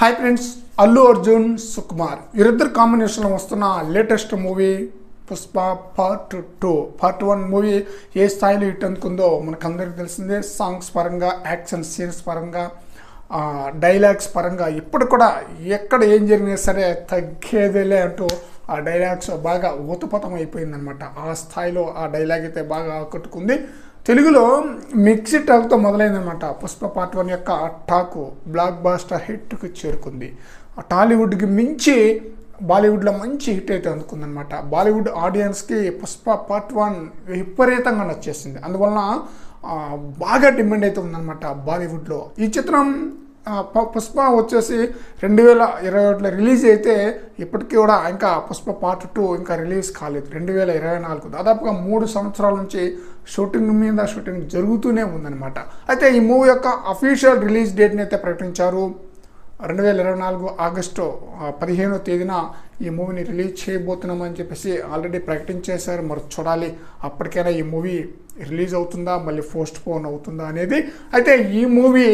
Hi friends, Allu Arjun Sukumar వీరిద్దరు కాంబినేషన్లో వస్తున్న latest movie Pushpa part 1 movie ఏ స్థాయిలో హిట్ అందుకుందో మనకందరికీ తెలిసిందే. సాంగ్స్ పరంగా, యాక్షన్ సీన్స్ పరంగా, డైలాగ్స్ పరంగా ఇప్పుడు కూడా ఎక్కడ ఏం జరిగినా సరే తగ్గేదేలే అంటూ ఆ డైలాగ్స్ బాగా ఊతపతం అయిపోయిందనమాట. ఆ స్థాయిలో ఆ డైలాగ్ అయితే బాగా ఆకట్టుకుంది. తెలుగులో మిక్స్డ్ టాక్తో మొదలైందనమాట. పుష్ప పార్ట్ 1 యొక్క టాకు బ్లాక్ బాస్టర్ హిట్కి చేరుకుంది. టాలీవుడ్కి మించి బాలీవుడ్లో మంచి హిట్ అయితే అందుకుందనమాట. బాలీవుడ్ ఆడియన్స్కి పుష్ప పార్ట్ 1 విపరీతంగా నచ్చేసింది. అందువలన బాగా డిమాండ్ అయితే ఉందన్నమాట బాలీవుడ్లో. ఈ చిత్రం పుష్ప వచ్చేసి 2021లో రిలీజ్ అయితే ఇప్పటికీ కూడా ఇంకా పుష్ప పార్ట్ 2 ఇంకా రిలీజ్ కాలేదు. 2024 దాదాపుగా 3 సంవత్సరాల నుంచి షూటింగ్ మీద షూటింగ్ జరుగుతూనే ఉందన్నమాట. అయితే ఈ మూవీ యొక్క అఫీషియల్ రిలీజ్ డేట్ని అయితే ప్రకటించారు. 2024 ఆగస్టు 15వ తేదీన ఈ మూవీని రిలీజ్ చేయబోతున్నామని చెప్పేసి ఆల్రెడీ ప్రకటించేశారు. మరి చూడాలి అప్పటికైనా ఈ మూవీ రిలీజ్ అవుతుందా, మళ్ళీ పోస్ట్ పోన్ అవుతుందా అనేది. అయితే ఈ మూవీ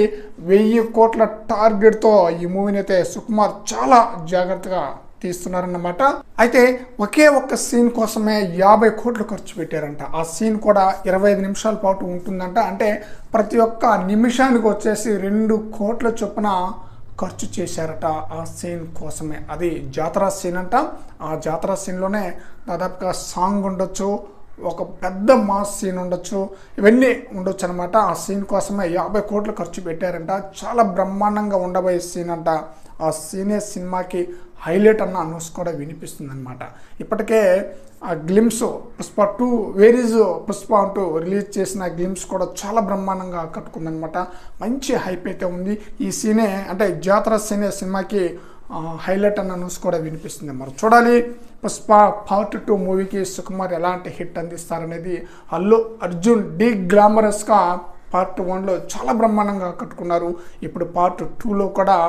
1000 కోట్ల టార్గెట్తో ఈ మూవీని అయితే సుకుమార్ చాలా జాగ్రత్తగా తీస్తున్నారన్నమాట. అయితే ఒకే ఒక్క సీన్ కోసమే 50 కోట్లు ఖర్చు పెట్టారంట. ఆ సీన్ కూడా 25 నిమిషాల పాటు ఉంటుందంట. అంటే ప్రతి ఒక్క నిమిషానికి వచ్చేసి 2 కోట్ల చొప్పున ఖర్చు చేశారట ఆ సీన్ కోసమే. అది జాతర సీన్ అంట. ఆ జాతర సీన్లోనే దాదాపుగా సాంగ్ ఉండొచ్చు, ఒక పెద్ద మాస్ సీన్ ఉండొచ్చు, ఇవన్నీ ఉండొచ్చు అనమాట. ఆ సీన్ కోసమే 50 కోట్లు ఖర్చు పెట్టారంట. చాలా బ్రహ్మాండంగా ఉండబోయే సీన్ అంట. ఆ సీనే సినిమాకి హైలైట్ అన్న న్యూస్ కూడా వినిపిస్తుంది అనమాట. ఇప్పటికే ఆ glimpse Pushpa 2 where is Pushpa అంటూ రిలీజ్ చేసిన గ్లిమ్స్ కూడా చాలా బ్రహ్మాండంగా కట్టుకుందనమాట. మంచి హైప్ అయితే ఉంది. ఈ సీనే అంటే జాతర సీనే సినిమాకి హైలైట్ అన్న న్యూస్ కూడా వినిపిస్తుంది. మరి చూడాలి పుష్ప పార్ట్ 2 మూవీకి సుకుమార్ ఎలాంటి హిట్ అందిస్తారనేది. అల్లు అర్జున్ డి గ్లామరస్గా పార్ట్ 1లో చాలా బ్రహ్మాండంగా కట్టుకున్నారు. ఇప్పుడు పార్ట్ 2లో కూడా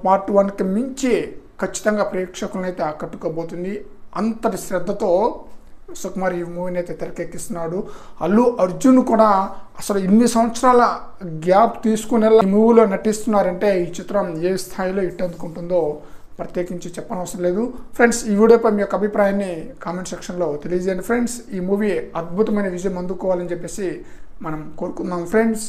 పార్ట్ 1కి మించి ఖచ్చితంగా ప్రేక్షకులను అయితే ఆకట్టుకోబోతుంది. అంతటి శ్రద్ధతో సుకుమార్ ఈ మూవీని అయితే తెరకెక్కిస్తున్నాడు. అల్లు అర్జున్ కూడా అసలు ఇన్ని సంవత్సరాల గ్యాప్ తీసుకునే ఈ మూవీలో నటిస్తున్నారంటే ఈ చిత్రం ఏ స్థాయిలో హిట్ అందుకుంటుందో ప్రత్యేకించి చెప్పనవసరం లేదు. ఫ్రెండ్స్, ఈ వీడియోపై మీ యొక్క అభిప్రాయాన్ని కామెంట్ సెక్షన్లో తెలియజేయండి. ఫ్రెండ్స్, ఈ మూవీ అద్భుతమైన విజయం అందుకోవాలని చెప్పేసి మనం కోరుకుందాం ఫ్రెండ్స్.